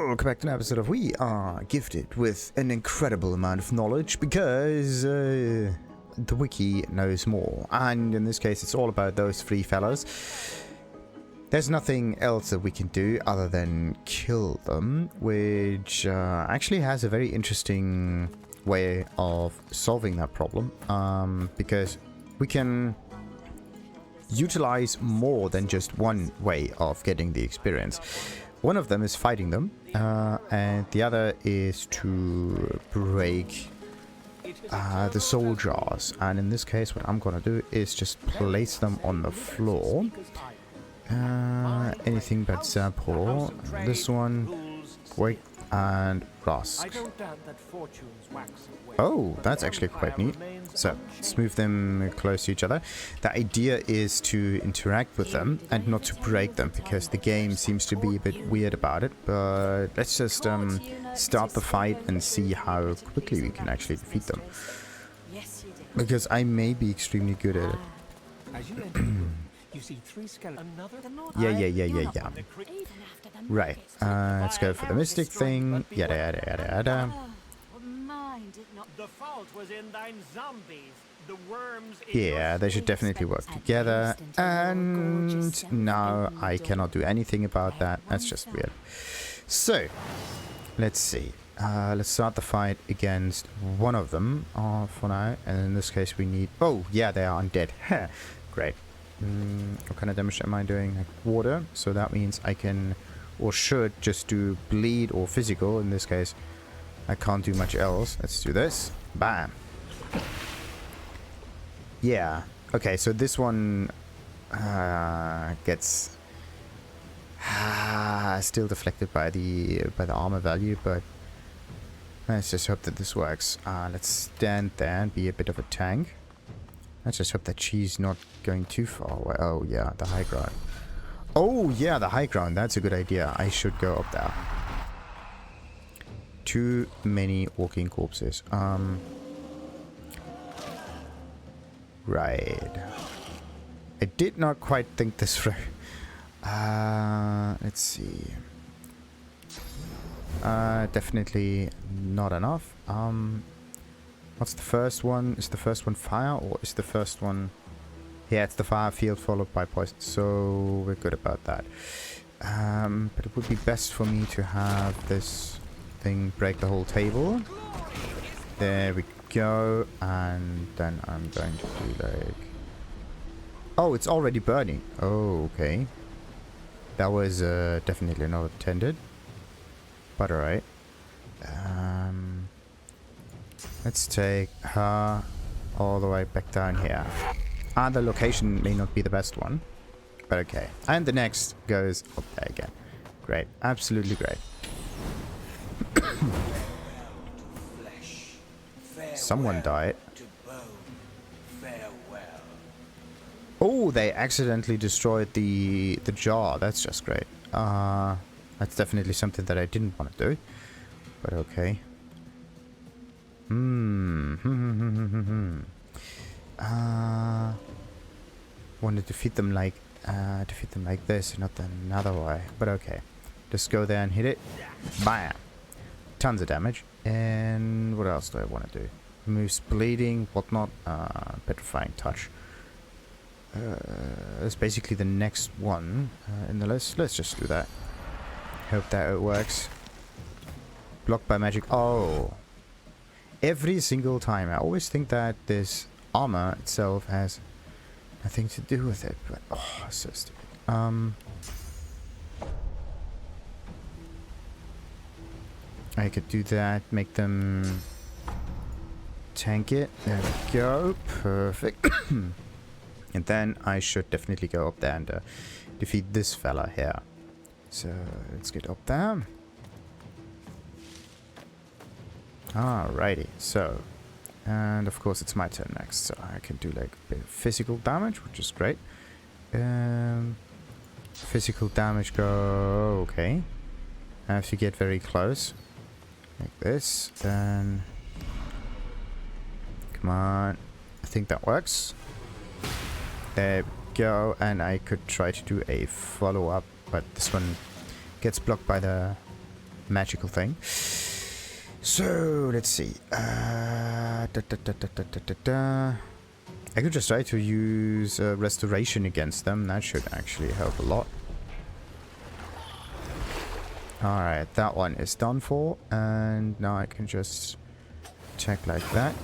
Welcome back to an episode of We Are Gifted with an incredible amount of knowledge because the wiki knows more, and in this case it's all about those three fellas. There's nothing else that we can do other than kill them, which actually has a very interesting way of solving that problem, because we can utilize more than just one way of getting the experience. One of them is fighting them, and the other is to break the soul jars. And in this case, what I'm gonna do is just place them on the floor. Anything but Zapor. This one, Gwick, and Rask. Oh, that's actually quite neat. So, let's move them close to each other. The idea is to interact with them and not to break them, because the game seems to be a bit weird about it. But let's just start the fight and see how quickly we can actually defeat them. Because I may be extremely good at it. Yeah. Right, let's go for the mystic thing. Yada yada yada yada. Yeah, they should definitely work together. And now I cannot do anything about that. That's just weird. So, let's see. Let's start the fight against one of them for now. And in this case we need... Oh, yeah, they are undead. Great. What kind of damage am I doing? Like water. So that means I can, or should, just do bleed or physical. In this case, I can't do much else. Let's do this. Bam. Yeah. Okay, so this one gets still deflected by the armor value, but let's just hope that this works. Let's stand there and be a bit of a tank. Let's just hope that she's not going too far away. Oh, yeah, the high ground. Oh, yeah, the high ground. That's a good idea. I should go up there. Too many walking corpses. Right. I did not quite think this through. Let's see. Definitely not enough. What's the first one? Is the first one fire, or is the first one... Yeah, it's the fire field followed by poison, so we're good about that. But it would be best for me to have this thing break the whole table. There we go, and then I'm going to do like... Oh, it's already burning. Oh, okay. That was definitely not intended. But alright. Let's take her all the way back down here. And the location may not be the best one, but okay. And the next goes up there again. Great. Absolutely great. Someone died. Oh, they accidentally destroyed the jar. That's just great. That's definitely something that I didn't want to do, but okay. Want to defeat them like this, not another way. But okay, just go there and hit it. Bam! Tons of damage. And what else do I want to do? Removes bleeding, whatnot. Petrifying touch. That's basically the next one in the list. Let's just do that. Hope that it works. Blocked by magic. Oh. Every single time. I always think that this armor itself has nothing to do with it, but oh, so stupid. I could do that, make them tank it. There we go. Perfect. And then I should definitely go up there and defeat this fella here. So let's get up there. Alrighty, so, and of course it's my turn next, so I can do like a bit of physical damage, which is great. Physical damage go, okay. I have to get very close, like this, then, come on, I think that works. There we go, and I could try to do a follow-up, but this one gets blocked by the magical thing. So let's see. I could just try to use restoration against them. That should actually help a lot. Alright, that one is done for. And now I can just attack like that.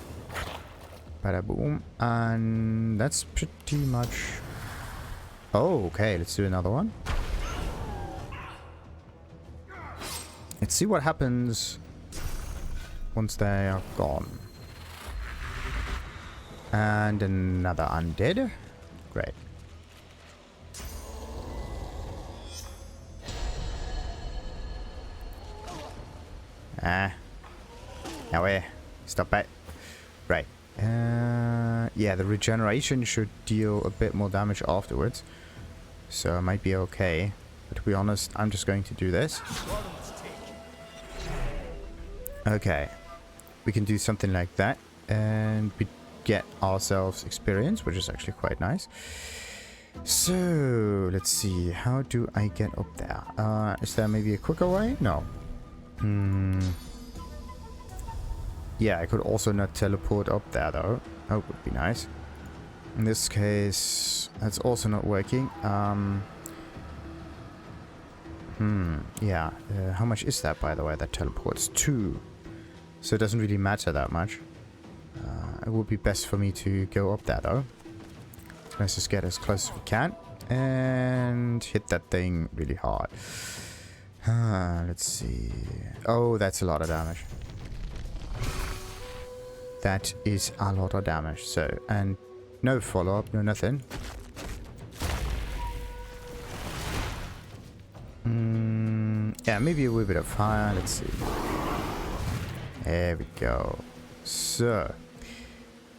Bada boom. And that's pretty much... Oh, okay. Let's do another one. Let's see what happens once they are gone. And another undead. Great. Now where? Stop it. Right. Yeah, the regeneration should deal a bit more damage afterwards. So it might be okay. But to be honest, I'm just going to do this. Okay. We can do something like that. And we get ourselves experience, which is actually quite nice. So, let's see. How do I get up there? Is there maybe a quicker way? No. Yeah, I could also not teleport up there, though. That would be nice. In this case, that's also not working. Yeah. How much is that, by the way, that teleports? 2. So it doesn't really matter that much. It would be best for me to go up there, though. Let's just get as close as we can. And hit that thing really hard. Let's see. Oh, that's a lot of damage. That is a lot of damage. So, and no follow-up, no nothing. Yeah, maybe a wee bit of fire. Let's see. There we go. So,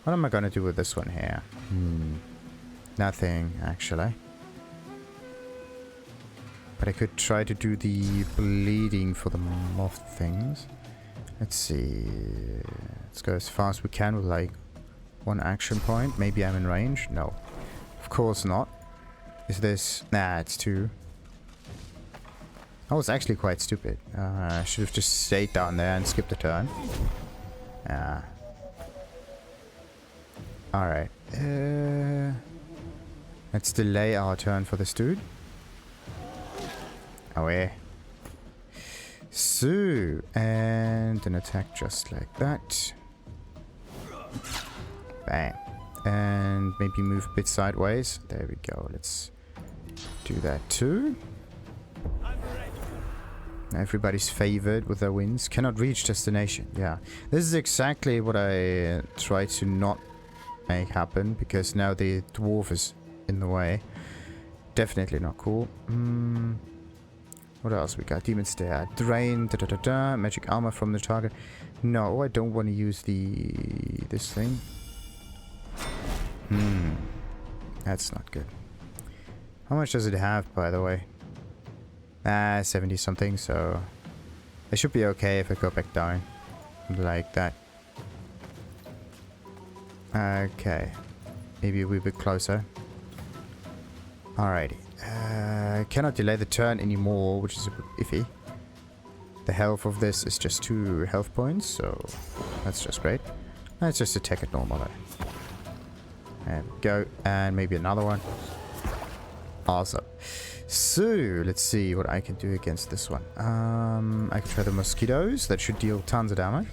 what am I gonna do with this one here? Nothing, actually. But I could try to do the bleeding for the moth things. Let's see. Let's go as fast as we can with like 1 action point. Maybe I'm in range. No. Of course not. Is this... Nah, it's 2. That was actually quite stupid. I should have just stayed down there and skipped the turn. Alright. Let's delay our turn for this dude. Away. So, and an attack just like that. Bang. And maybe move a bit sideways. There we go. Let's do that too. Everybody's favored with their wins. Cannot reach destination. Yeah. This is exactly what I try to not make happen, because now the dwarf is in the way. Definitely not cool. What else we got? Demon Stare. Drain. Magic armor from the target. No, I don't want to use this thing. That's not good. How much does it have, by the way? 70 something, so it should be okay if I go back down like that. Okay, maybe a wee bit closer. Alrighty. Cannot delay the turn anymore, which is a bit iffy. The health of this is just 2 health points, so that's just great. Let's just attack it normally. There we go, and maybe another one. Awesome. So, let's see what I can do against this one. I can try the mosquitoes. That should deal tons of damage.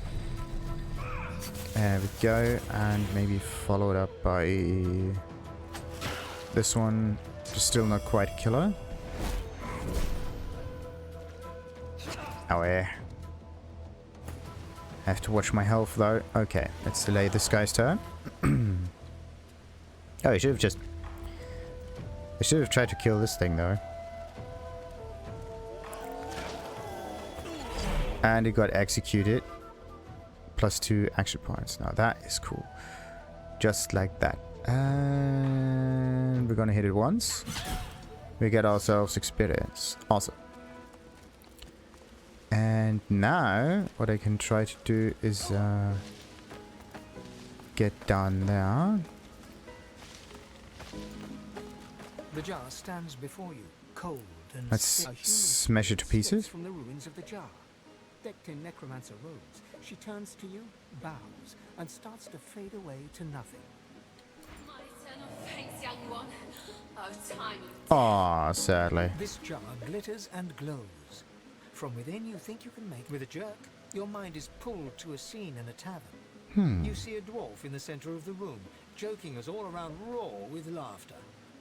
There we go. And maybe follow it up by this one. Just still not quite killer. Oh, yeah. I have to watch my health, though. Okay, let's delay this guy's turn. Oh, he should have just... I should have tried to kill this thing, though. And it got executed. +2 action points. Now that is cool. Just like that. And we're gonna hit it once. We get ourselves experience. Awesome. And now, what I can try to do is get down there. The jar stands before you, cold and let's smash it to pieces. From the ruins of the jar. Decked in necromancer robes, she turns to you, bows, and starts to fade away to nothing. My eternal thanks, young one. Oh, time. Aw, sadly. This jar glitters and glows. From within, you think you can make with a jerk. Your mind is pulled to a scene in a tavern. You see a dwarf in the center of the room, joking us all around roar with laughter.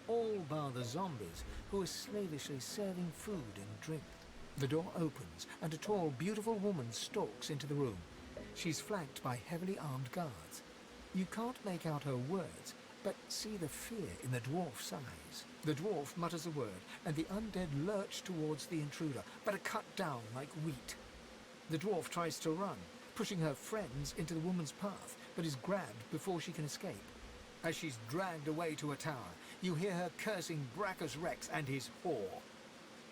All bar the zombies, who are slavishly serving food and drink. The door opens, and a tall, beautiful woman stalks into the room. She's flanked by heavily armed guards. You can't make out her words, but see the fear in the dwarf's eyes. The dwarf mutters a word, and the undead lurch towards the intruder, but are cut down like wheat. The dwarf tries to run, pushing her friends into the woman's path, but is grabbed before she can escape. As she's dragged away to a tower, you hear her cursing Brachus Rex and his whore.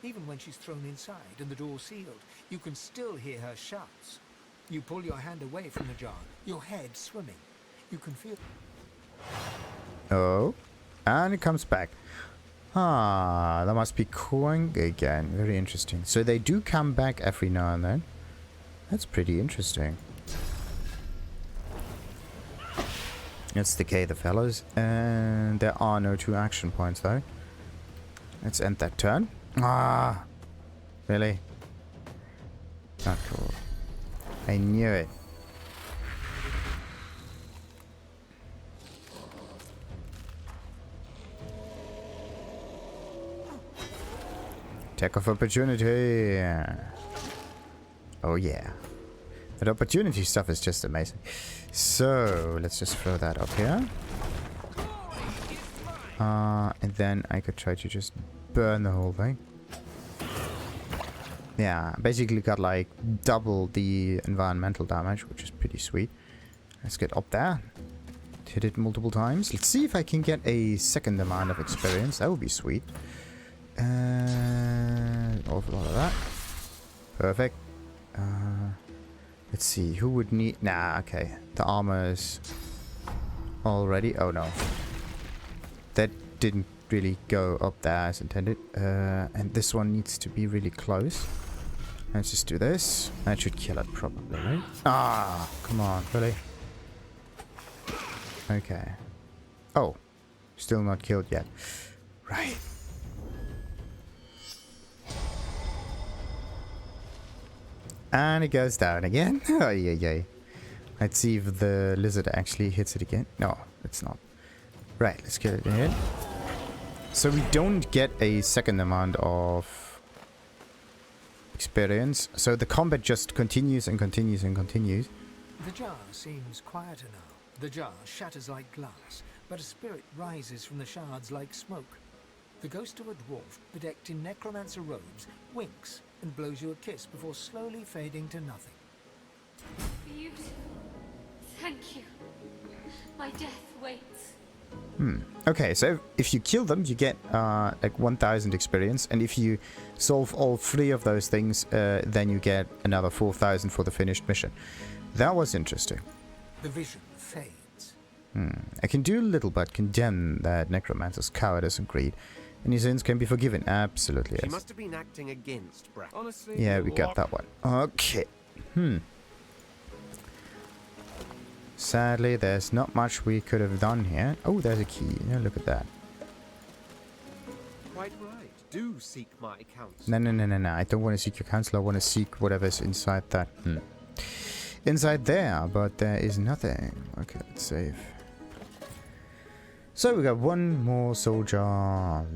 Even when she's thrown inside and the door sealed, you can still hear her shouts. You pull your hand away from the jar, your head swimming. You can feel... Oh, and it comes back. Ah, that must be Quang again. Very interesting. So they do come back every now and then. That's pretty interesting. Let's decay the fellows. And there are no 2 action points though. Let's end that turn. Ah, really? Not cool. I knew it. Attack of opportunity. Oh yeah. That opportunity stuff is just amazing. So, let's just throw that up here. And then I could try to just burn the whole thing. Yeah, basically got like double the environmental damage, which is pretty sweet. Let's get up there. Hit it multiple times. Let's see if I can get a second amount of experience. That would be sweet. Awful lot of that. Perfect. Let's see, who would need... Nah, okay. The armor is already... Oh no. That didn't really go up there as intended. And this one needs to be really close. Let's just do this. That should kill it probably, right? Ah, come on, really? Okay. Oh, still not killed yet. Right. And it goes down again. Oh, yeah. Let's see if the lizard actually hits it again. No, it's not. Right, let's get it in. So we don't get a second amount of experience. So the combat just continues and continues and continues. The jar seems quieter now. The jar shatters like glass, but a spirit rises from the shards like smoke. The ghost of a dwarf, bedecked in necromancer robes, winks and blows you a kiss before slowly fading to nothing. Beautiful. Thank you. My death waits. Okay, so if you kill them, you get like 1000 experience, and if you solve all 3 of those things, then you get another 4000 for the finished mission. That was interesting. The vision fades. I can do little but condemn that necromancer's cowardice and greed. Any sins can be forgiven. Absolutely, She yes. must have been acting against Brack. Honestly, Yeah, we got that one. Okay. Sadly, there's not much we could have done here. Oh, there's a key. Yeah, look at that. Quite right. Do seek my counsel. No. I don't want to seek your counsel. I want to seek whatever's inside that. Inside there, but there is nothing. Okay, let's save. So we got one more soldier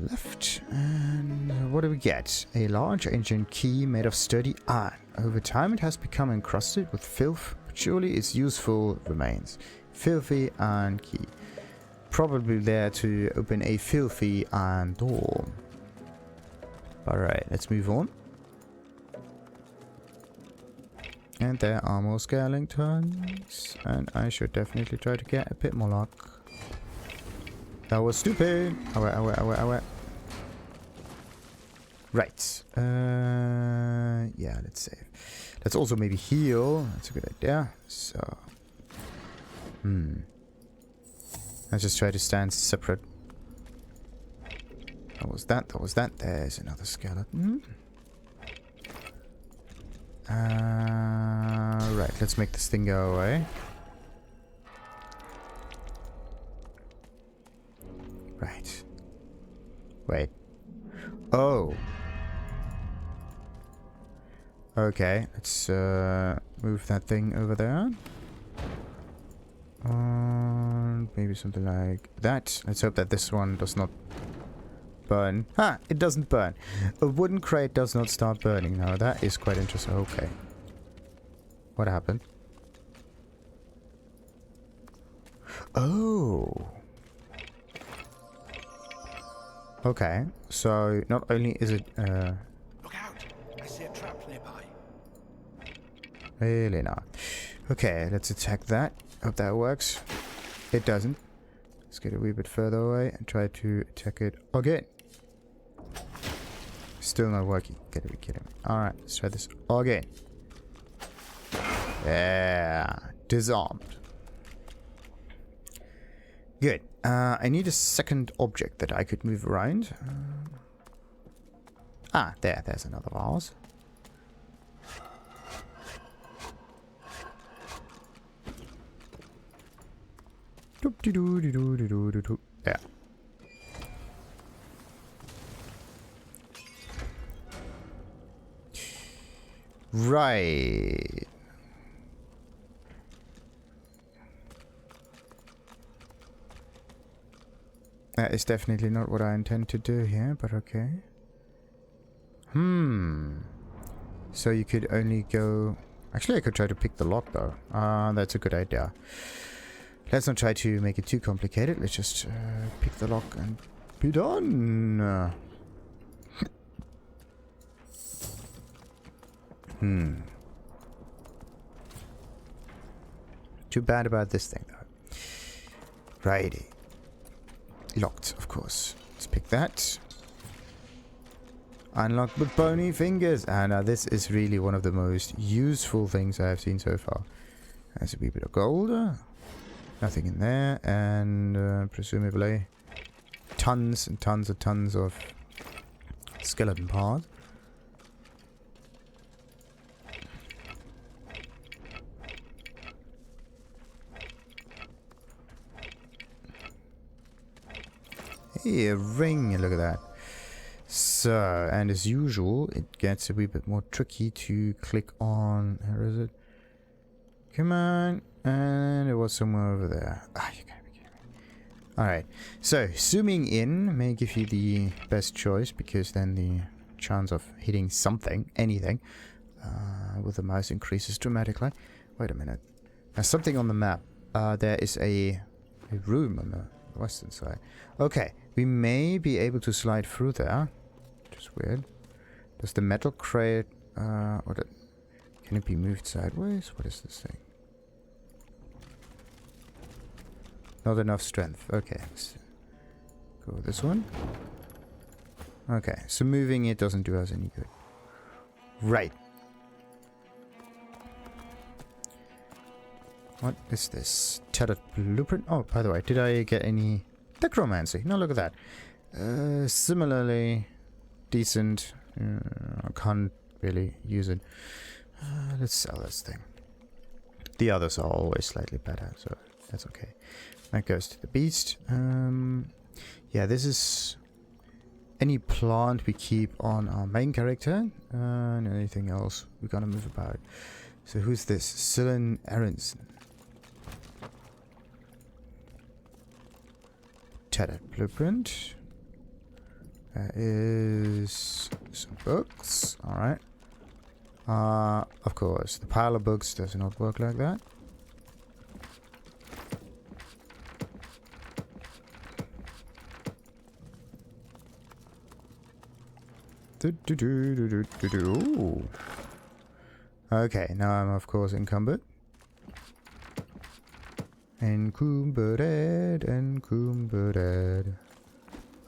left. And what do we get? A large ancient key made of sturdy iron. Over time it has become encrusted with filth, but surely its useful remains. Filthy iron key. Probably there to open a filthy iron door. Alright, let's move on. And there are more skeletons. And I should definitely try to get a bit more luck. That was stupid. Ow. Right. Yeah, let's save. Let's also maybe heal. That's a good idea. So. Let's just try to stand separate. That was that. There's another skeleton. Right, let's make this thing go away. Right. Wait. Oh. Okay, let's move that thing over there. Maybe something like that. Let's hope that this one does not burn. Ha! It doesn't burn. A wooden crate does not start burning. Now that is quite interesting. Okay. What happened? Oh. Okay. So not only is it Look out! I see a trap nearby. really not. Okay, let's attack that. Hope that works. It doesn't. Let's get a wee bit further away and try to attack it again. Still not working. Gotta be kidding me. Alright, let's try this again. Yeah. Disarmed. Good. I need a second object that I could move around. There's another vase. Yeah. Right. That is definitely not what I intend to do here, but okay. So you could only go... Actually, I could try to pick the lock, though. That's a good idea. Let's not try to make it too complicated. Let's just pick the lock and be done. Too bad about this thing, though. Righty. Locked, of course. Let's pick that. Unlocked with bony fingers. And this is really one of the most useful things I have seen so far. There's a wee bit of gold. Nothing in there. And presumably tons and tons of skeleton parts. Hey, a ring, look at that. So, and as usual, it gets a wee bit more tricky to click on. Where is it? Come on. And it was somewhere over there. Ah, you gotta be kidding me. Alright, so zooming in may give you the best choice, because then the chance of hitting something, anything, with the mouse increases dramatically. Wait a minute. There's something on the map. There is a room on the western side. Okay, we may be able to slide through there. Which is weird. Does the metal crate... can it be moved sideways? What is this thing? Not enough strength. Okay, let's go with this one. Okay, so moving it doesn't do us any good. Right. What is this? Tattered blueprint? Oh, by the way, did I get any necromancy? No, look at that. Similarly decent. I can't really use it. Let's sell this thing. The others are always slightly better, so that's okay. That goes to the beast. Yeah, this is any plant we keep on our main character. And anything else we're gonna move about. So who's this? Cillian Aronson. Tattered blueprint. There is some books. Alright. Of course, the pile of books does not work like that. Ooh. Okay, now I'm of course encumbered. Encumbered.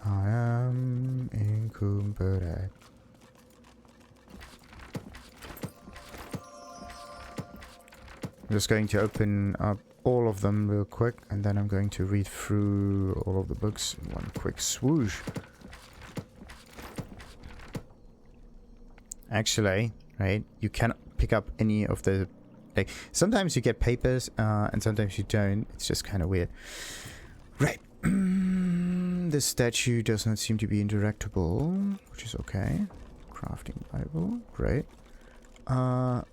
I am encumbered. I'm just going to open up all of them real quick, and then I'm going to read through all of the books in one quick swoosh. Actually, right, you cannot pick up any of the Like, sometimes you get papers, and sometimes you don't. It's just kind of weird. Right. This statue does not seem to be interactable, which is okay. Crafting Bible. Great.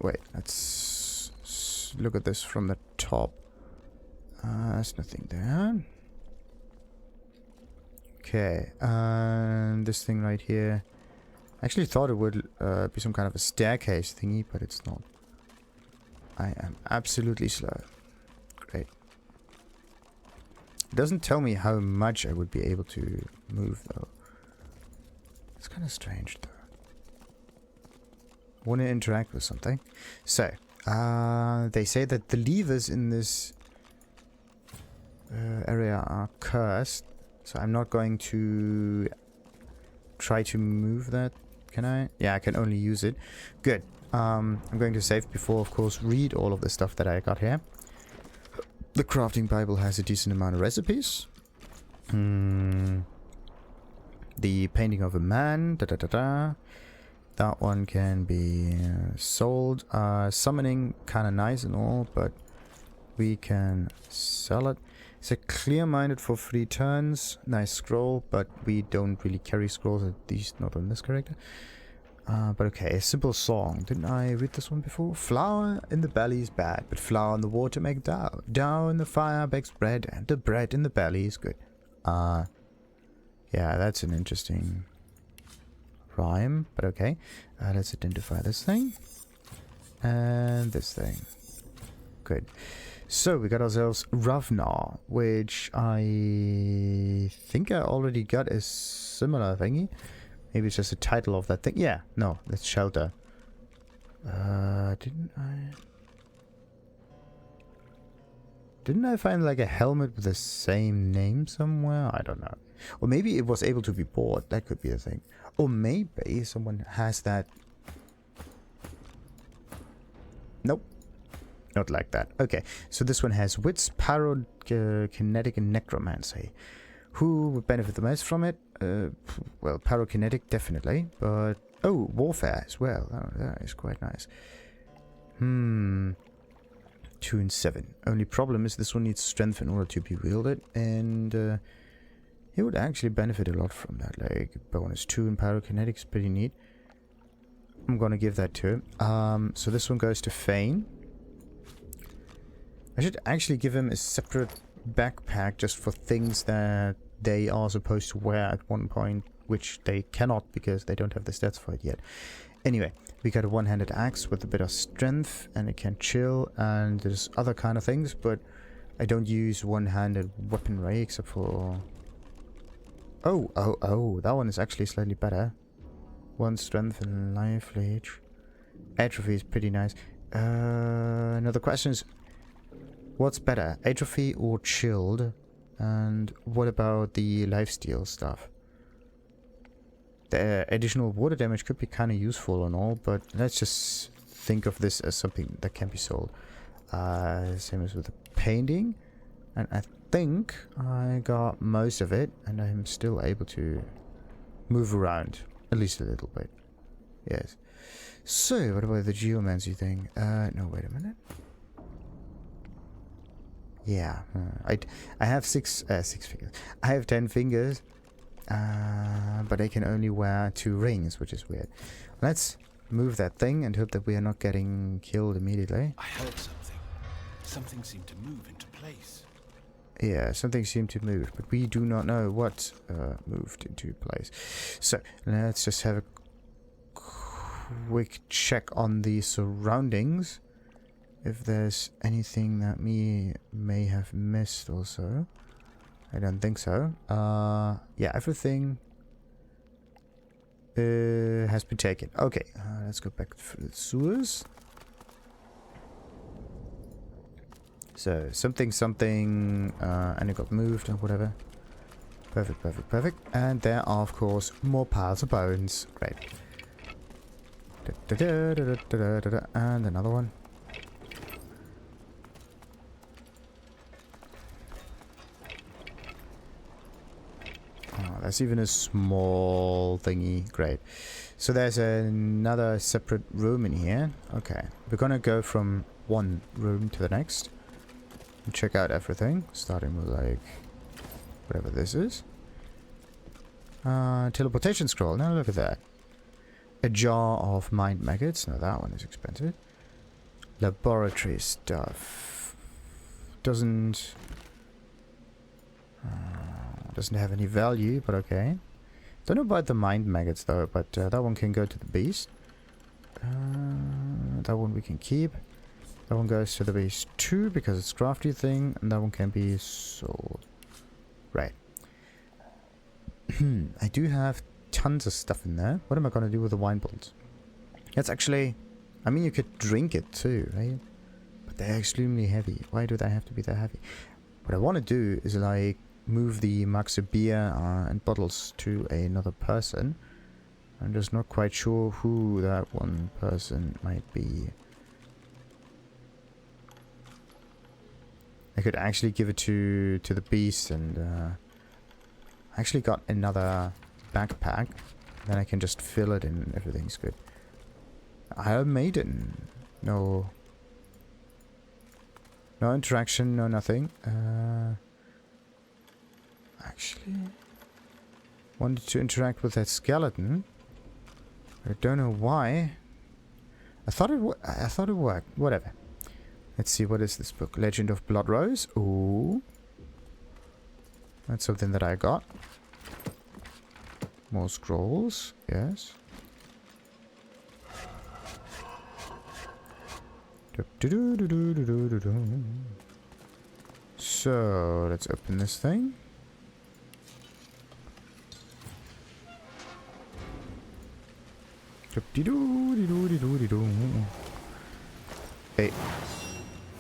Wait. Let's look at this from the top. There's nothing there. Okay. And this thing right here. I actually thought it would be some kind of a staircase thingy, but it's not. I am absolutely slow. Great. It doesn't tell me how much I would be able to move, though. It's kind of strange, though. Want to interact with something. So, they say that the levers in this area are cursed. So I'm not going to try to move that. Can I? Yeah, I can only use it. Good. I'm going to save before, of course, read all of the stuff that I got here. The crafting Bible has a decent amount of recipes. The painting of a man. That one can be sold. Summoning, kind of nice and all, but we can sell it. It's a clear-minded for 3 turns. Nice scroll, but we don't really carry scrolls, at least not on this character. But okay, a simple song. Didn't I read this one before? Flour in the belly is bad, but flour in the water make dough. Dough in the fire bakes bread, and the bread in the belly is good. Yeah, that's an interesting rhyme, but okay. Let's identify this thing. And this thing. Good. So, we got ourselves Ravnar, which I think I already got a similar thingy. Maybe it's just the title of that thing. Yeah, no, that's Shelter. Didn't I find like a helmet with the same name somewhere? I don't know. Or maybe it was able to be bought. That could be a thing. Or maybe someone has that. Nope. Not like that. Okay, so this one has Wits, Pyrokinetic, and Necromancy. Who would benefit the most from it? Well, Pyrokinetic, definitely. But, oh, Warfare as well. Oh, that is quite nice. 2 and 7. Only problem is this one needs Strength in order to be wielded. And he would actually benefit a lot from that. Like, bonus 2 in Pyrokinetic is pretty neat. I'm gonna give that to him. So this one goes to Fane. I should actually give him a separate backpack just for things that they are supposed to wear at one point, which they cannot because they don't have the stats for it yet. Anyway, we got a one-handed axe with a bit of strength, and it can chill, and there's other kind of things, but I don't use one-handed weaponry except for... Oh, that one is actually slightly better. 1 strength and life leech. Atrophy is pretty nice. Now the question is, what's better, atrophy or chilled? And what about the lifesteal stuff? The additional water damage could be kind of useful and all, but let's just think of this as something that can be sold. Same as with the painting. And I think I got most of it, and I'm still able to move around. At least a little bit. Yes. So, what about the geomancy thing? No, wait a minute. Yeah, I have 6 fingers. I have 10 fingers, but I can only wear 2 rings, which is weird. Let's move that thing and hope that we are not getting killed immediately. I heard something. Something seemed to move into place. Yeah, something seemed to move, but we do not know what moved into place. So, let's just have a quick check on the surroundings. If there's anything that me may have missed also. I don't think so. Yeah, everything has been taken. Okay, let's go back to the sewers. So, something, and it got moved or whatever. Perfect. And there are, of course, more piles of bones. Great. And another one. there's even a small thingy. Great. So there's another separate room in here. Okay. We're gonna go from one room to the next. And check out everything. Starting with, like, whatever this is. Teleportation scroll. Now look at that. A jar of mind maggots. Now that one is expensive. Laboratory stuff. Doesn't have any value, but okay. Don't know about the mind maggots though, but that one can go to the beast. That one we can keep. That one goes to the beast too, because it's crafty thing, and that one can be sold. Right. I do have tons of stuff in there. What am I gonna do with the wine bottles? That's actually... I mean, you could drink it too, right? But they're extremely heavy. Why do they have to be that heavy? What I want to do is, like, move the Maxe beer and bottles to another person. I'm just not quite sure who that one person might be. I could actually give it to the beast, and I actually got another backpack. Then I can just fill it and everything's good. Iron Maiden. No. No interaction, no nothing. Actually, wanted to interact with that skeleton. I don't know why. I thought it worked. Whatever. Let's see, what is this book? Legend of Blood Rose. Ooh. That's something that I got. More scrolls. Yes. So, let's open this thing. Hey.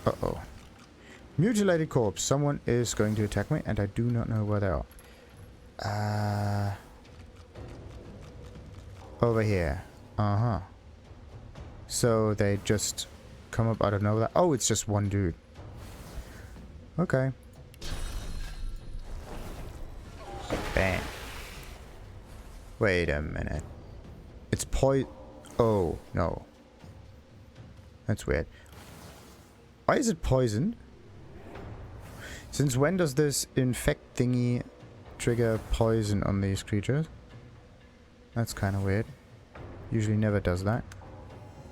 Uh-oh. Mutilated corpse. Someone is going to attack me, and I do not know where they are. Over here. Uh-huh. So they just come up out of nowhere. Oh, it's just one dude. Okay. Bam. Wait a minute. It's oh, no. That's weird. Why is it poisoned? Since when does this infect thingy trigger poison on these creatures? That's kind of weird. Usually never does that.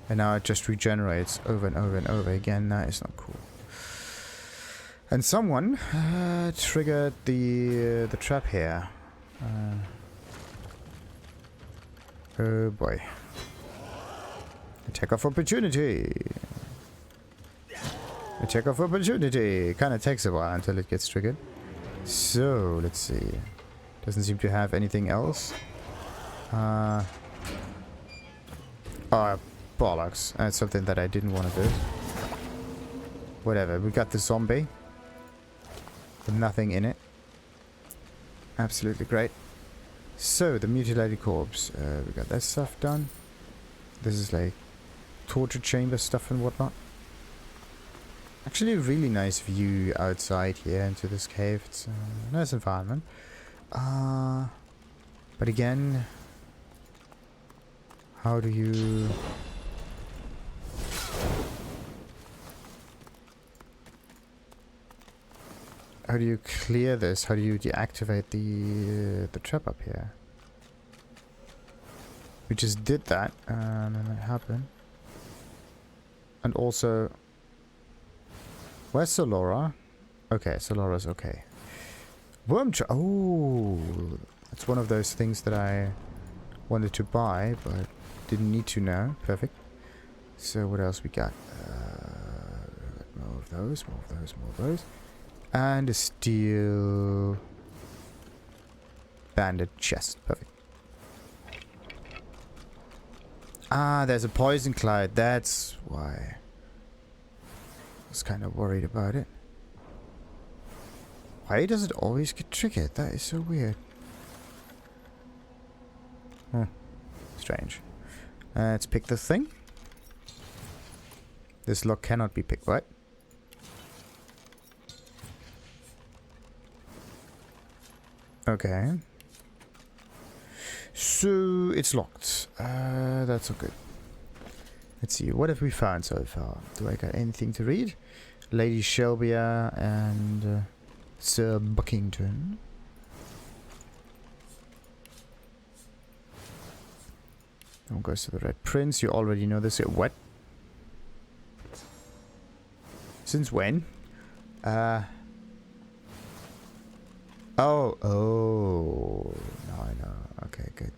And now it just regenerates over and over and over again. That is not cool. And someone triggered the trap here. Oh boy. Attack of opportunity. Attack of opportunity. Kind of takes a while until it gets triggered. So, let's see. Doesn't seem to have anything else. Oh, bollocks. That's something that I didn't want to do. Whatever. We got the zombie. With nothing in it. Absolutely great. So, the mutilated corpse. We got that stuff done. This is like torture chamber stuff and whatnot. Actually, a really nice view outside here into this cave. It's a nice environment. But again, how do you... How do you clear this? How do you deactivate the trap up here? We just did that, and then it happened. And also, where's Solora? Okay, Solora's okay. Worm trap. Oh, that's one of those things that I wanted to buy, but didn't need to now. Perfect. So what else we got? More of those, more of those, more of those. And a steel banded chest. Perfect. Ah, there's a poison cloud. That's why. I was kind of worried about it. Why does it always get triggered? That is so weird. Strange. Let's pick the thing. This lock cannot be picked, right? Okay. So it's locked. That's all good. Let's see. What have we found so far? Do I got anything to read? Lady Shelbia and Sir Buckington. One goes to the Red Prince. You already know this. What? Since when? Oh. Now I know. Okay, good.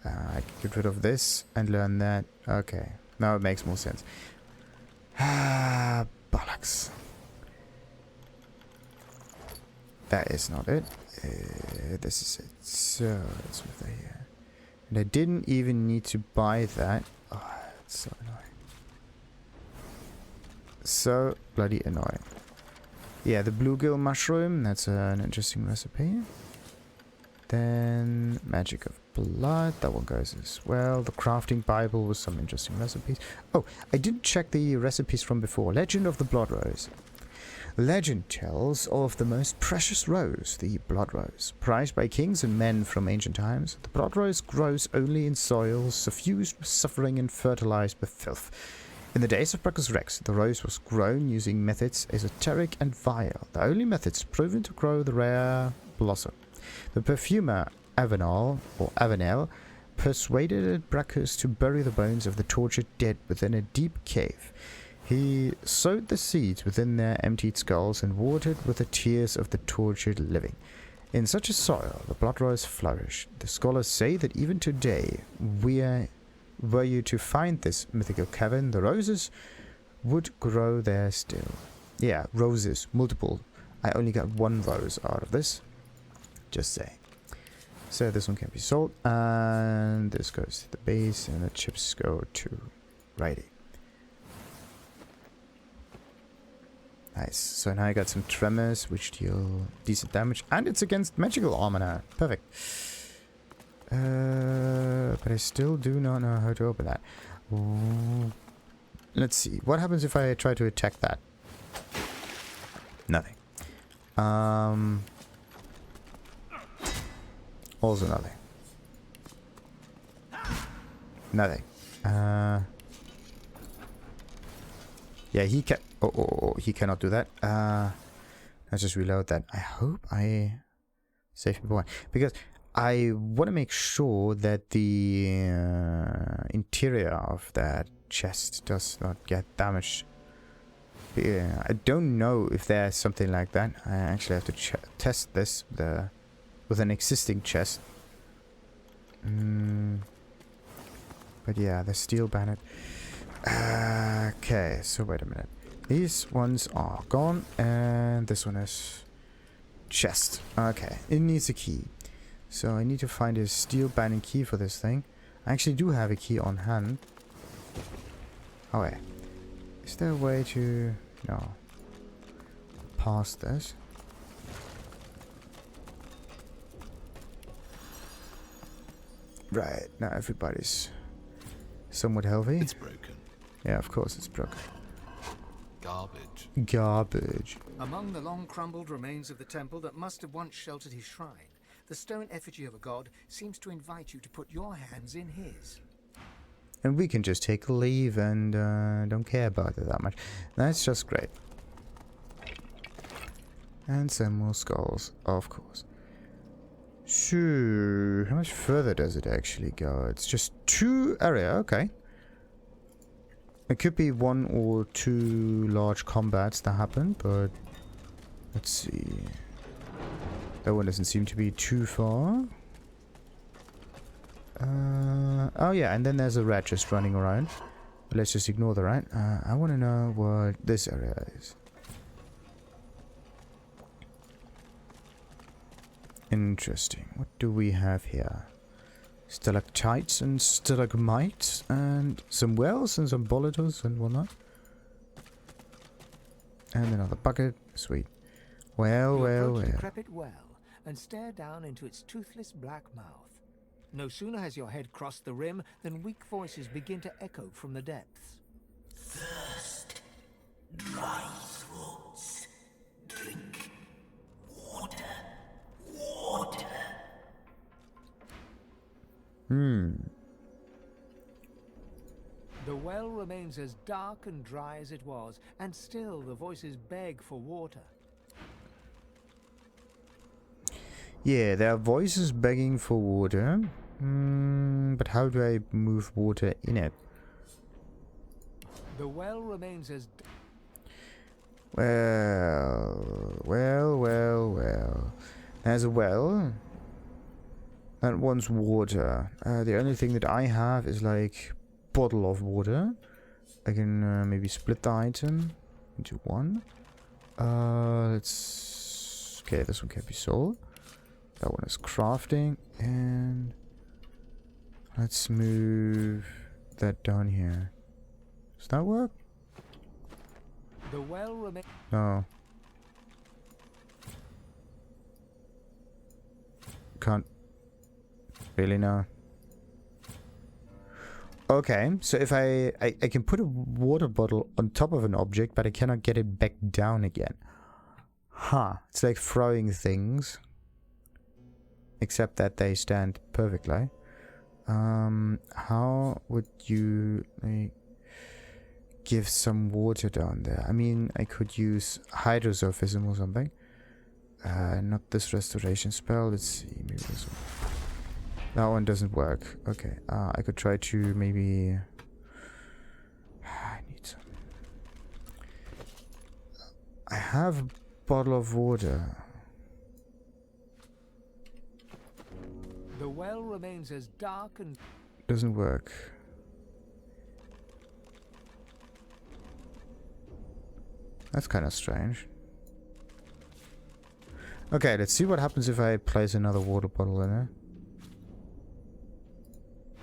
I can get rid of this and learn that. Okay. Now it makes more sense. Bollocks. That is not it. This is it. So, it's with here. And I didn't even need to buy that. Oh, that's so annoying. So bloody annoying. Yeah, the bluegill mushroom. That's an interesting recipe. Then magic of blood. That one goes as well. The crafting bible with some interesting recipes. Oh, I didn't check the recipes from before. Legend of the blood rose. Legend tells of the most precious rose, the blood rose. Prized by kings and men from ancient times, the blood rose grows only in soils suffused with suffering and fertilized with filth. In the days of Brachus Rex, the rose was grown using methods esoteric and vile, the only methods proven to grow the rare blossom. The perfumer Avenel persuaded Brachus to bury the bones of the tortured dead within a deep cave. He sowed the seeds within their emptied skulls and watered with the tears of the tortured living. In such a soil, the blood rose flourished. The scholars say that even today, were you to find this mythical cavern, the roses would grow there still. Yeah, roses, multiple. I only got one rose out of this. Just saying. So this one can be sold, and this goes to the base, and the chips go to righty. Nice. So now I got some tremors, which deal decent damage, and it's against magical armor now. Perfect. But I still do not know how to open that. Ooh. Let's see. What happens if I try to attack that? Nothing. Also nothing. Nothing. Yeah, he can. Oh, he cannot do that. Let's just reload that. I hope I save people, because I want to make sure that the interior of that chest does not get damaged. Yeah, I don't know if there's something like that. I actually have to test this with an existing chest. But yeah, the steel bayonet. Okay, so wait a minute. These ones are gone, and this one is chest. Okay, it needs a key. So I need to find a steel bayonet key for this thing. I actually do have a key on hand. Oh wait. Is there a way to... No. Pass this? Right, now everybody's somewhat healthy. It's broken. Yeah, of course it's broken. Garbage. Garbage. Among the long crumbled remains of the temple that must have once sheltered his shrine, the stone effigy of a god seems to invite you to put your hands in his. And we can just take a leave and don't care about it that much. That's just great. And some more skulls, of course. So, how much further does it actually go? It's just 2 area, okay. It could be 1 or 2 large combats that happen, but let's see. That one doesn't seem to be too far. Oh yeah, and then there's a rat just running around. But let's just ignore the rat. I want to know what this area is. Interesting. What do we have here? Stalactites and stalagmites, and some wells and some bolitors and whatnot. And another bucket. Sweet. Well, You well, approach well. the decrepit well and stare down into its toothless black mouth. No sooner has your head crossed the rim than weak voices begin to echo from the depths. Thirst, dry throats, drink, water, water. The well remains as dark and dry as it was, and still the voices beg for water. Yeah, there are voices begging for water. But how do I move water in it? The well remains as... Well. There's a well that wants water. The only thing that I have is like bottle of water. I can maybe split the item into one. Let's... Okay, this one can be sold. That one is crafting, and let's move that down here. Does that work? The well remains... No. Can't. Really, no. Okay, so if I can put a water bottle on top of an object, but I cannot get it back down again. Huh. It's like throwing things. Except that they stand perfectly. How would you give some water down there? I mean, I could use hydrosophism or something. Not this restoration spell. Let's see. Maybe this one. That one doesn't work. Okay. I could try to maybe... I need some... I have a bottle of water. The well remains as dark and... Doesn't work. That's kind of strange. Okay, let's see what happens if I place another water bottle in there.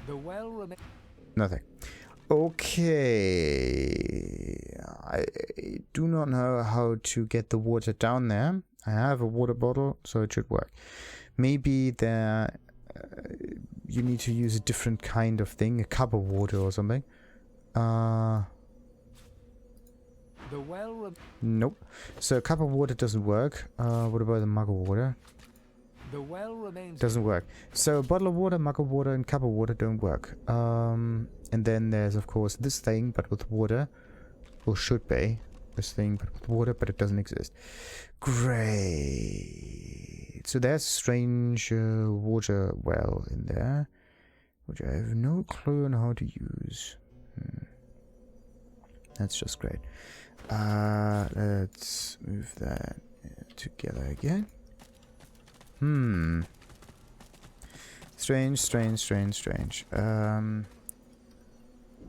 The well remains... Nothing. Okay. I do not know how to get the water down there. I have a water bottle, so it should work. Maybe there... you need to use a different kind of thing, a cup of water or something. The well nope. So a cup of water doesn't work. What about the mug of water? The well remains... Doesn't work. So a bottle of water, mug of water, and cup of water don't work. And then there's of course this thing, but with water. Or should be. This thing, but with water, but it doesn't exist. Great. So there's a strange water well in there, which I have no clue on how to use. That's just great. Let's move that together again. Strange.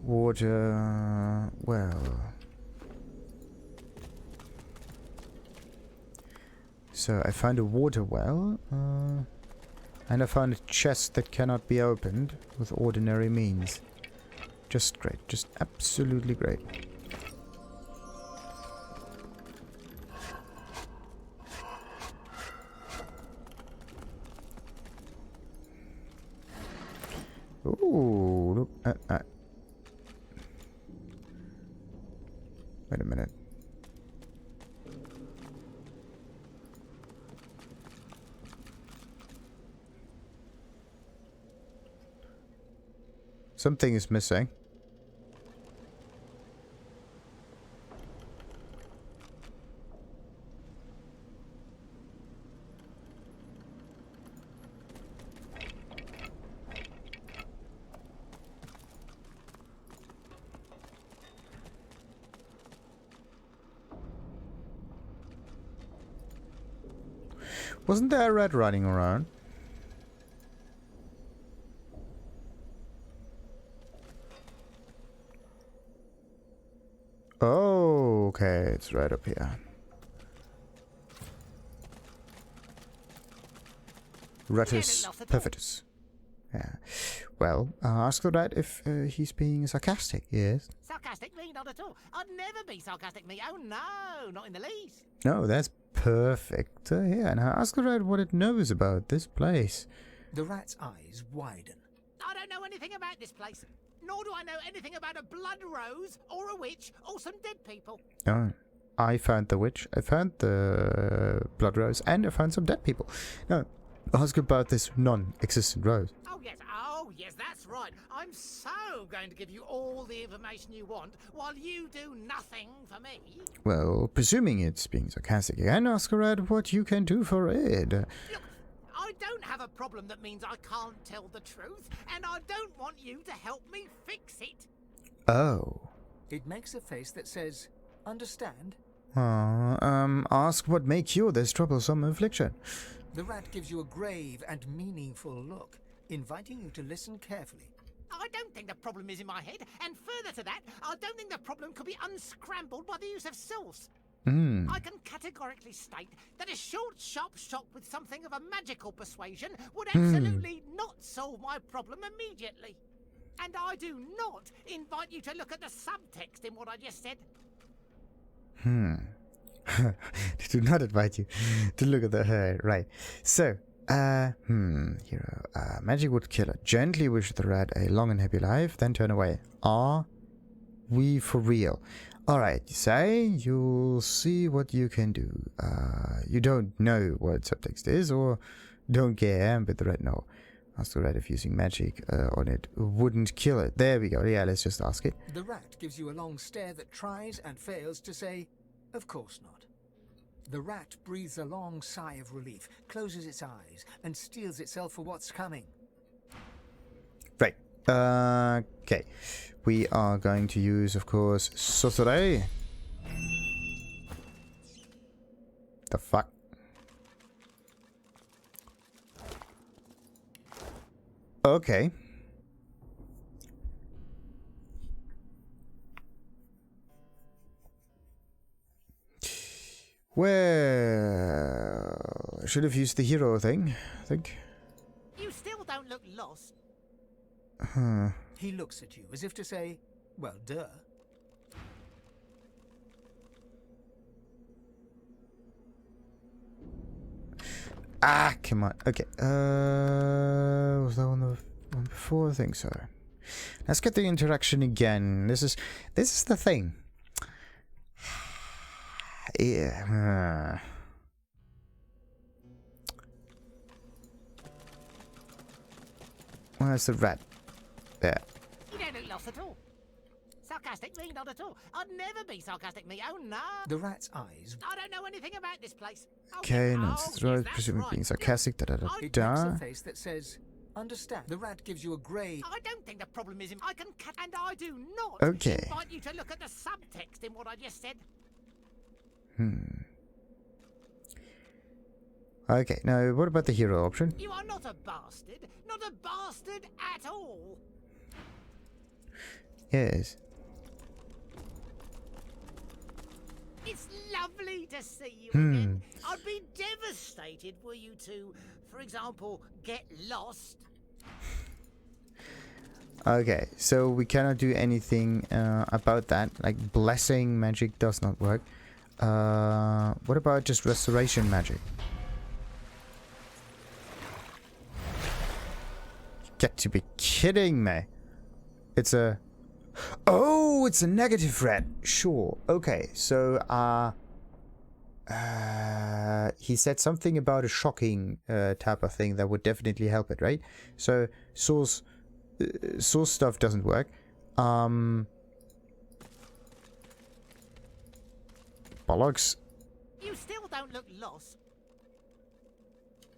Water well. So I found a water well, and I found a chest that cannot be opened with ordinary means. Just great, just absolutely great. Ooh, look at that. Wait a minute. Something is missing. Wasn't there a rat running around? Oh, okay, it's right up here. Rattus Perfidus. Yeah. Well, ask the rat if he's being sarcastic, yes? Sarcastic? Me? Not at all. I'd never be sarcastic, me. Oh no, not in the least. No, that's perfect. Yeah, now ask the rat what it knows about this place. The rat's eyes widen. I don't know anything about this place. Nor do I know anything about a blood rose, or a witch, or some dead people. Oh, I found the witch, I found the blood rose, and I found some dead people. No, ask about this non-existent rose. Oh yes, oh Oh, yes, that's right. I'm so going to give you all the information you want while you do nothing for me. Well, presuming it's being sarcastic again, ask Red what you can do for it. Look, I don't have a problem that means I can't tell the truth, and I don't want you to help me fix it. Oh. It makes a face that says, understand? Ask what may cure this troublesome affliction. The rat gives you a grave and meaningful look, inviting you to listen carefully. I don't think the problem is in my head, and further to that, I don't think the problem could be unscrambled by the use of source. I can categorically state that a short, sharp shot with something of a magical persuasion would absolutely not solve my problem immediately. And I do not invite you to look at the subtext in what I just said. I do not invite you to look at the right. So, hero. Magic would kill her. Gently wish the rat a long and happy life, then turn away. Are we for real? Alright, say you'll see what you can do. You don't know what subtext is, or don't care, but the rat no. Ask the rat if using magic on it wouldn't kill it. There we go. Yeah, let's just ask it. The rat gives you a long stare that tries and fails to say, of course not. The rat breathes a long sigh of relief, closes its eyes, and steels itself for what's coming. Right. Okay. We are going to use, of course, sorcery. The fuck? Okay. Well, I should have used the hero thing, I think. You still don't look lost. He looks at you as if to say, well, duh. Ah, come on. Okay. Was that one the one before? I think so. Let's get the interaction again. This is the thing. Yeah. Where's the rat? There. You don't look lost at all. Sarcastic me, not at all. I'd never be sarcastic me, oh no. The rat's eyes. I don't know anything about this place. Oh, Okay, yes, no, oh, it's yes, right, that's presumably right. being sarcastic. Da da da It da. makes a face that says, understand. The rat gives you a grey. I don't think the problem is in I can cut, and I do not Okay. invite you to look at the subtext in what I just said. Okay, now what about the hero option? You are not a bastard. Not a bastard at all. Yes. It's lovely to see you again. I'd be devastated were you to, for example, get lost. Okay, so we cannot do anything about that. Like, blessing magic does not work. What about just restoration magic? You got to be kidding me. It's a... Oh, it's a negative threat. Sure. Okay, so, he said something about a shocking type of thing that would definitely help it, right? So, source stuff doesn't work. Bollocks. You still don't look lost.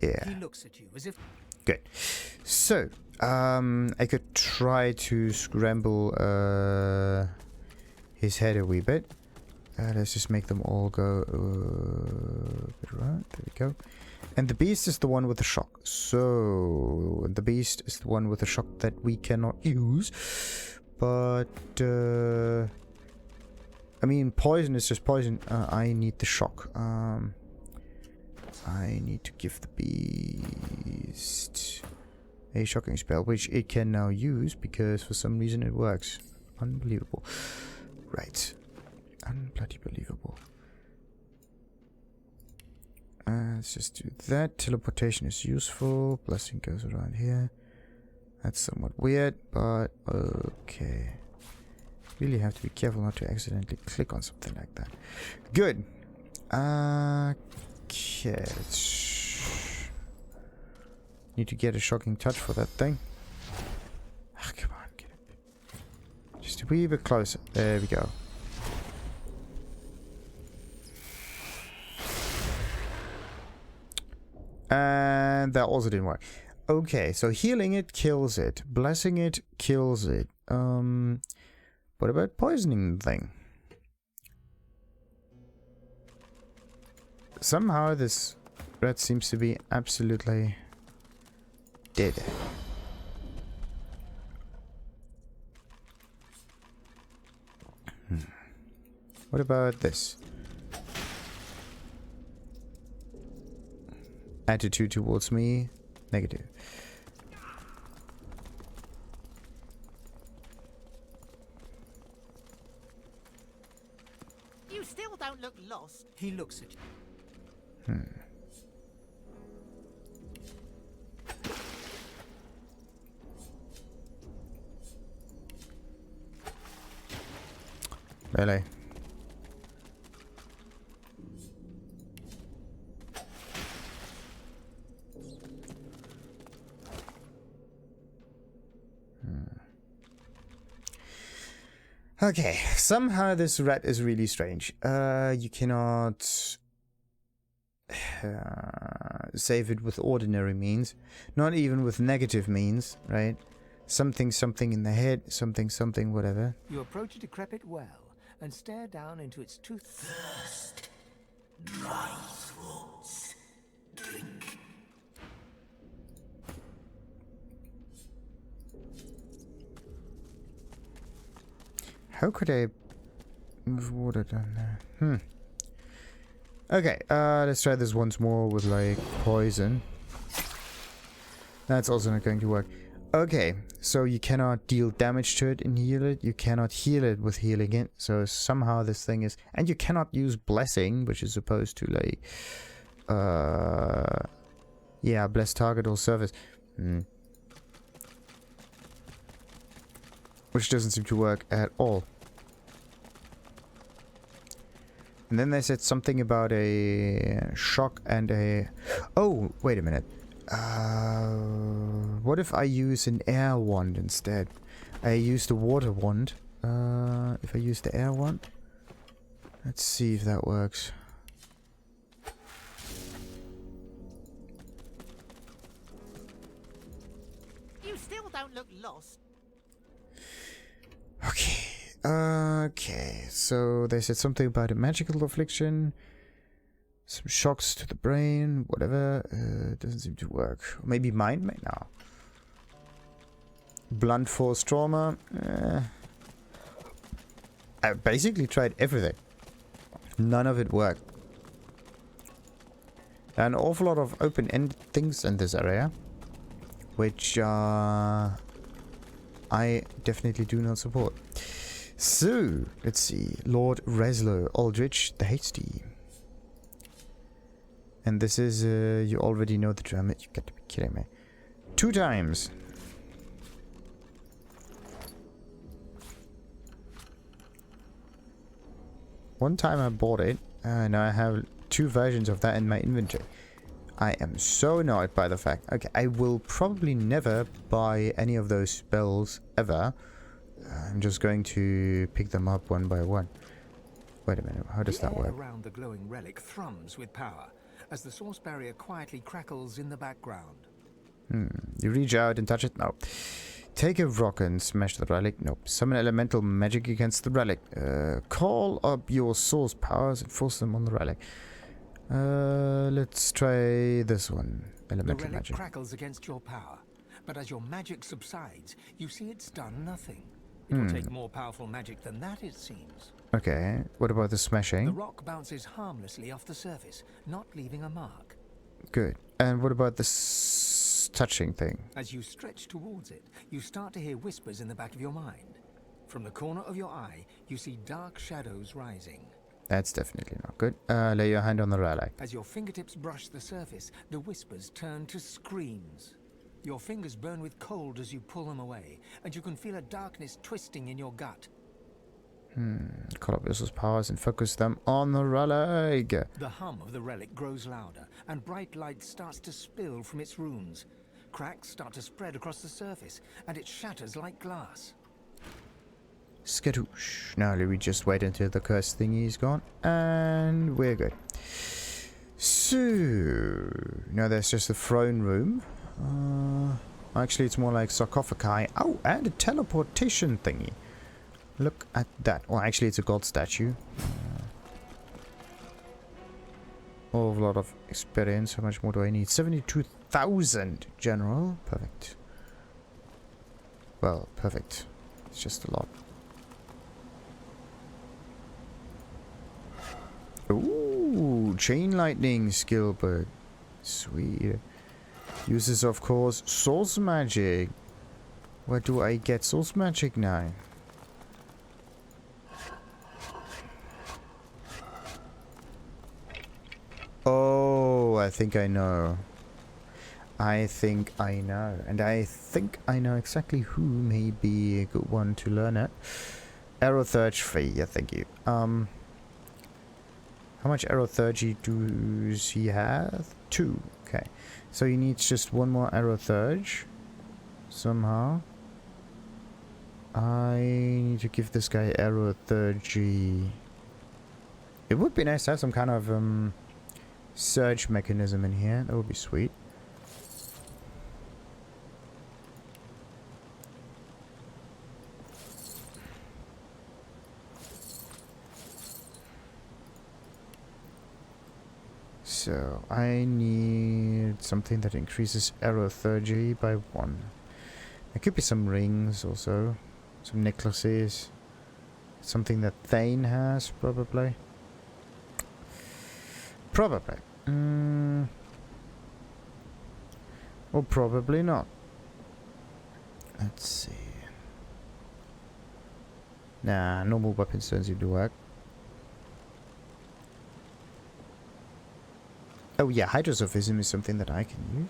Yeah. He looks at you as if... Good. So, I could try to scramble his head a wee bit. Let's just make them all go... right, there we go. And the beast is the one with the shock. So, the beast is the one with the shock that we cannot use. But, I mean, poison is just poison. I need the shock. I need to give the beast a shocking spell, which it can now use because for some reason it works. Unbelievable. Right. Unbloody believable. Let's just do that. Teleportation is useful. Blessing goes around here. That's somewhat weird, but okay. Really have to be careful not to accidentally click on something like that. Good. Okay. Need to get a shocking touch for that thing. come on, get it. Just a wee bit closer. There we go. And that also didn't work. Okay, so healing it kills it. Blessing it kills it. What about poisoning the thing? Somehow this rat seems to be absolutely dead. What about this? Attitude towards me, negative. You still don't look lost. He looks at you. Really? Okay, somehow this rat is really strange. You cannot save it with ordinary means, not even with negative means, right? Something in the head, something whatever. You approach a decrepit well and stare down into its tooth. Thirst, dry throats, drink. How could I move water down there? Okay, let's try this once more with like poison. That's also not going to work. Okay, so you cannot deal damage to it and heal it. You cannot heal it with healing it. So somehow this thing is... And you cannot use blessing, which is supposed to like... yeah, bless target or surface. Which doesn't seem to work at all. And then they said something about a shock and a... Oh, wait a minute. What if I use an air wand instead? I used the water wand. If I use the air wand? Let's see if that works. You still don't look lost. Okay. Okay. So they said something about a magical affliction. Some shocks to the brain. Whatever. Doesn't seem to work. Maybe mind may now. Blunt force trauma. I basically tried everything. None of it worked. An awful lot of open-ended things in this area. Which I definitely do not support. So, let's see. Lord Reslo Aldrich the Hasty. And this is, you already know the drama. You got to be kidding me. 2 times. One time I bought it, and now I have 2 versions of that in my inventory. I am so annoyed by the fact. Okay, I will probably never buy any of those spells ever. I'm just going to pick them up one by one. Wait a minute, how does that work? The air around the glowing relic thrums with power as the source barrier quietly crackles in the background. You reach out and touch it? No. Take a rock and smash the relic? Nope. Summon elemental magic against the relic. Call up your source powers and force them on the relic. Let's try this one. Elemental the relic magic. Crackles against your power, but as your magic subsides, you see it's done nothing. It will take more powerful magic than that, it seems. Okay, what about the smashing? The rock bounces harmlessly off the surface, not leaving a mark. Good. And what about the touching thing? As you stretch towards it, you start to hear whispers in the back of your mind. From the corner of your eye, you see dark shadows rising. That's definitely not good. Lay your hand on the relic. As your fingertips brush the surface, the whispers turn to screams. Your fingers burn with cold as you pull them away, and you can feel a darkness twisting in your gut. Call up Usel's powers and focus them on the relic. The hum of the relic grows louder, and bright light starts to spill from its runes. Cracks start to spread across the surface, and it shatters like glass. Skadoosh. Now we just wait until the curse thingy is gone, and we're good. So now there's just a throne room. Actually, it's more like sarcophagi. Oh, and a teleportation thingy. Look at that. Well, actually, it's a god statue. A lot of experience. How much more do I need? 72,000 general. Perfect. Well, perfect. It's just a lot. Ooh, chain lightning skill book. Sweet. Uses, of course, source magic. Where do I get source magic now? Oh, I think I know. I think I know. And I think I know exactly who may be a good one to learn it. Aerotheurge 3, yeah, thank you. How much Aerotheurgy does he have? 2. Okay. So he needs just one more Aerotheurge. Somehow. I need to give this guy Aerotheurgy. It would be nice to have some kind of surge mechanism in here. That would be sweet. So I need something that increases Aerotheurgy by 1. There could be some rings also. Some necklaces. Something that Thane has, probably. Probably. Or probably not. Let's see. Nah, normal weapons don't seem to work. Oh yeah, Hydrosophism is something that I can use.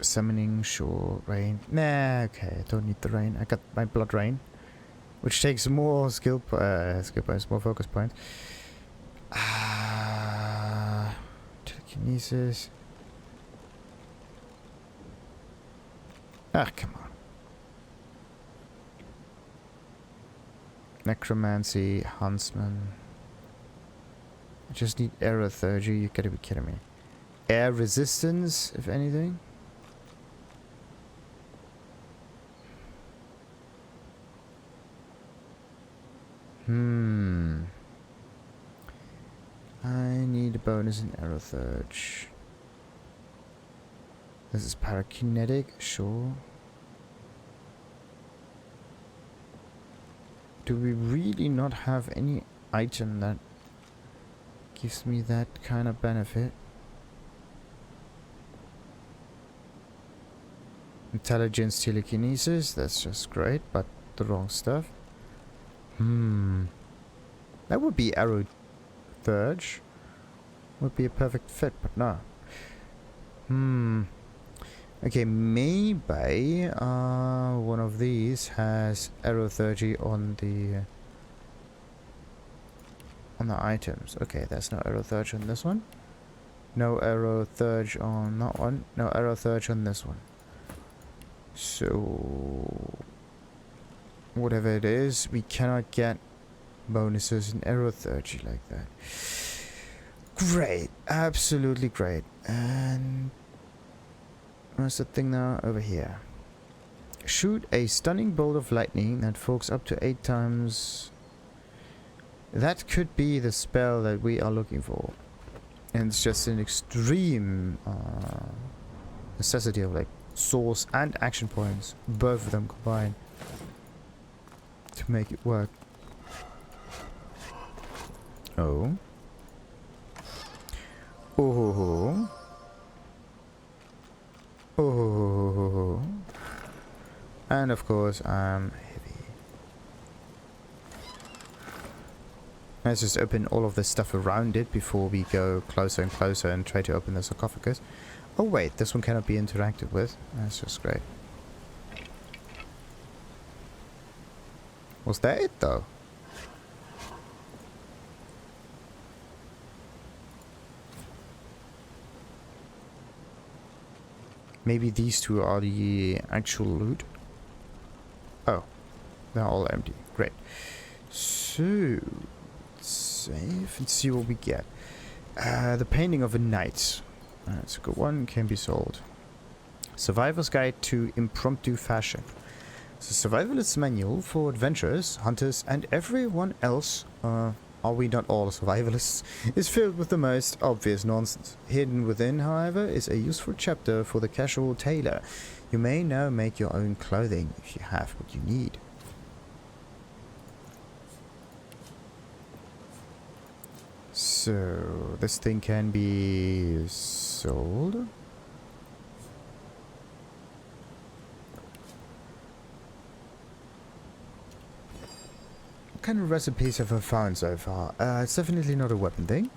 Summoning, sure, rain. Nah, okay, I don't need the rain. I got my blood rain, which takes more skill points, more focus points. Telekinesis. Ah, come on. Necromancy, Huntsman. I just need Aerotheurgy. You gotta be kidding me. Air resistance, if anything. I need a bonus in Aerotheurge. This is parakinetic, sure. Do we really not have any item that gives me that kind of benefit? Intelligence, telekinesis, that's just great, but the wrong stuff. That would be Aerotheurge. Would be a perfect fit, but no. Okay, maybe one of these has Aerotheurgy on the items. Okay, there's no Aerotheurge on this one. No Aerotheurge on that one. No Aerotheurge on this one. So whatever it is, we cannot get bonuses in Aerotheurgy like that. Great, absolutely great. And where's the thing now? Over here. Shoot a stunning bolt of lightning that focus up to 8 times. That could be the spell that we are looking for. And it's just an extreme necessity of like source and action points. Both of them combined. To make it work. Oh. Oh. Oh. And of course I'm heavy. Let's just open all of this stuff around it before we go closer and closer and try to open the sarcophagus. Oh wait, this one cannot be interacted with. That's just great. Was that it though? Maybe these two are the actual loot. Oh, they're all empty. Great. So, let's save and see what we get. The painting of a knight. That's a good one. Can be sold. Survivor's Guide to Impromptu Fashion. It's a survivalist manual for adventurers, hunters, and everyone else. Are we not all survivalists? Is filled with the most obvious nonsense. Hidden within, however, is a useful chapter for the casual tailor. You may now make your own clothing if you have what you need. So, this thing can be sold. What kind of recipes have I found so far? It's definitely not a weapon thing.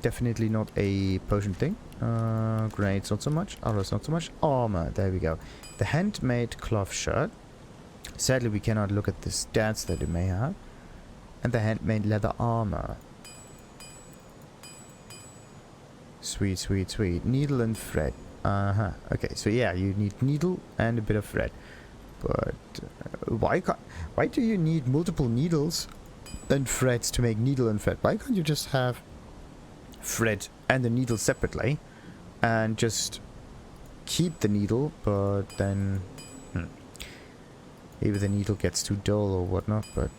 Definitely not a potion thing. Grenades not so much. Arrows not so much. Armor, there we go. The handmade cloth shirt. Sadly we cannot look at the stats that it may have. And the handmade leather armor. Sweet, sweet, sweet. Needle and thread. Okay, so yeah, you need needle and a bit of thread. But why do you need multiple needles and threads to make needle and thread? Why can't you just have thread and the needle separately and just keep the needle, but then maybe the needle gets too dull or whatnot, but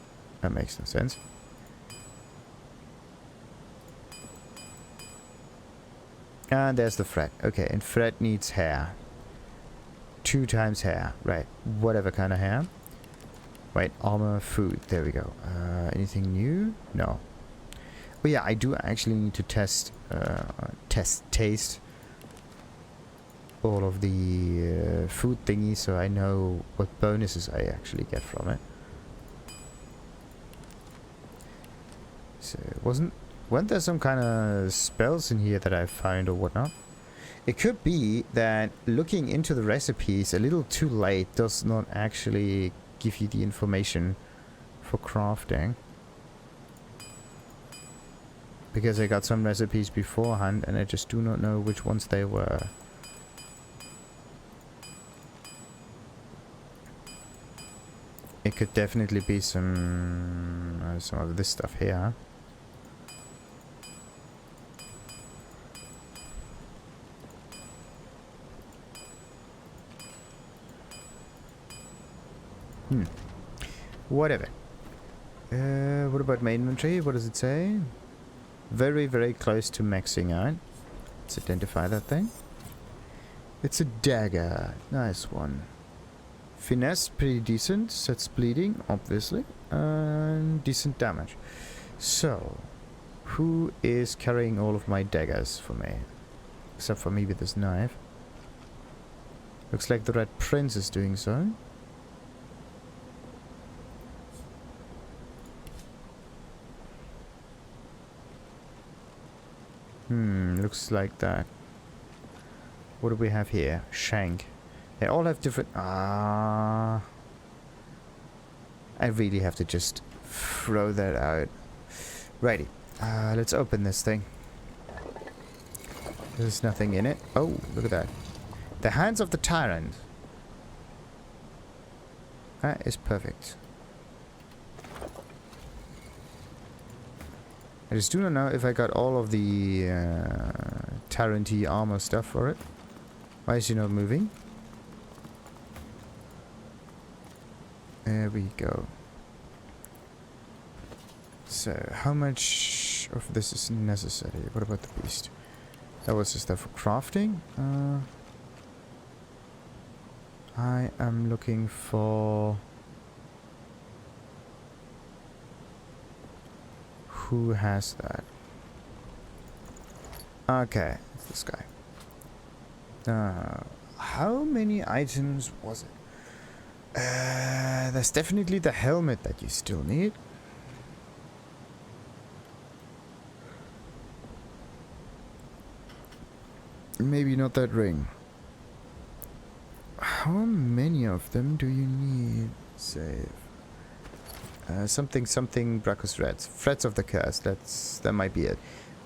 that makes no sense. And there's the thread. Okay, and thread needs hair. 2 times hair. Right. Whatever kind of hair. Wait, armor, food. There we go. Anything new? No. Oh yeah, I do actually need to taste all of the food thingies so I know what bonuses I actually get from it. So, weren't there some kind of spells in here that I found or whatnot? It could be that looking into the recipes a little too late does not actually give you the information for crafting. Because I got some recipes beforehand and I just do not know which ones they were. It could definitely be some of this stuff here. Whatever. What about my inventory? What does it say? Very, very close to maxing out. Let's identify that thing. It's a dagger. Nice one. Finesse, pretty decent. Sets bleeding, obviously. And decent damage. So, who is carrying all of my daggers for me? Except for me with this knife. Looks like the Red Prince is doing so. Looks like that. What do we have here? Shank. They all have different... I really have to just throw that out. Righty. Let's open this thing. There's nothing in it. Oh, look at that. The hands of the Tyrant. That is perfect. I just do not know if I got all of the Tyrant-y armor stuff for it. Why is he not moving? There we go. So, how much of this is necessary? What about the beast? That was the stuff for crafting. I am looking for... Who has that? Okay, it's this guy. How many items was it? There's definitely the helmet that you still need. Maybe not that ring. How many of them do you need? Save. Something Brachus threads. Threads of the curse. That might be it.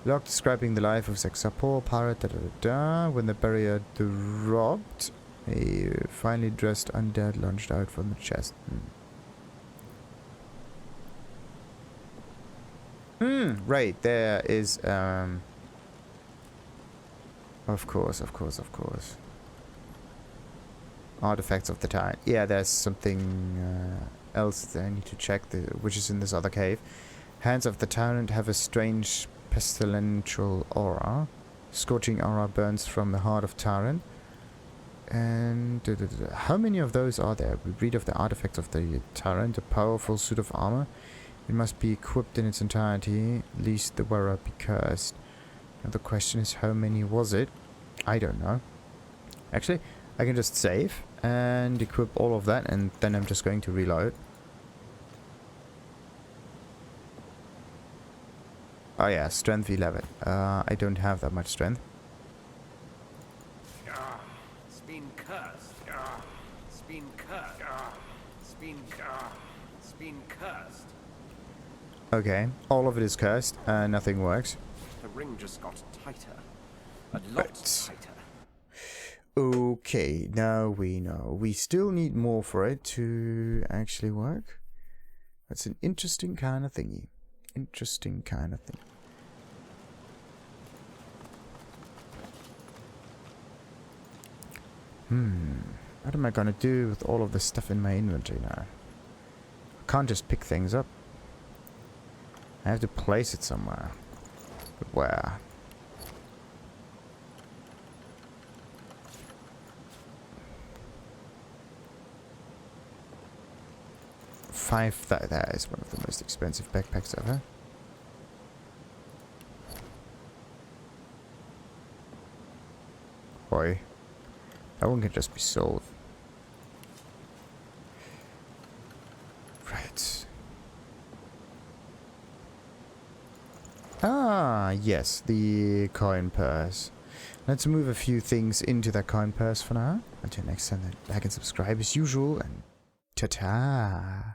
Log describing the life of Sexapol, pirate, da da da da. When the barrier dropped, a finely dressed undead launched out from the chest. Right, there is, of course. Artifacts of the Tyrant. Yeah, there's something else that I need to check, which is in this other cave. Hands of the Tyrant have a strange pestilential aura. Scorching aura burns from the heart of Tyrant. And how many of those are there? We read of the artifacts of the Tyrant, a powerful suit of armor. It must be equipped in its entirety, lest the wearer be cursed. Now the question is, how many was it? I don't know. Actually, I can just save and equip all of that, and then I'm just going to reload. Oh yeah, strength 11. I don't have that much strength. It's been cursed. It's been cursed. It's been cursed. It's been cursed. Okay, all of it is cursed, and nothing works. The ring just got tighter. A lot tighter. Okay, now we know. We still need more for it to actually work. That's an interesting kind of thingy. Interesting kind of thing. What am I gonna do with all of this stuff in my inventory now? I can't just pick things up. I have to place it somewhere. But where? That is one of the most expensive backpacks ever. Boy, that one can just be sold. Right. Ah, yes, the coin purse. Let's move a few things into that coin purse for now. Until next time, like and subscribe as usual, and ta-ta!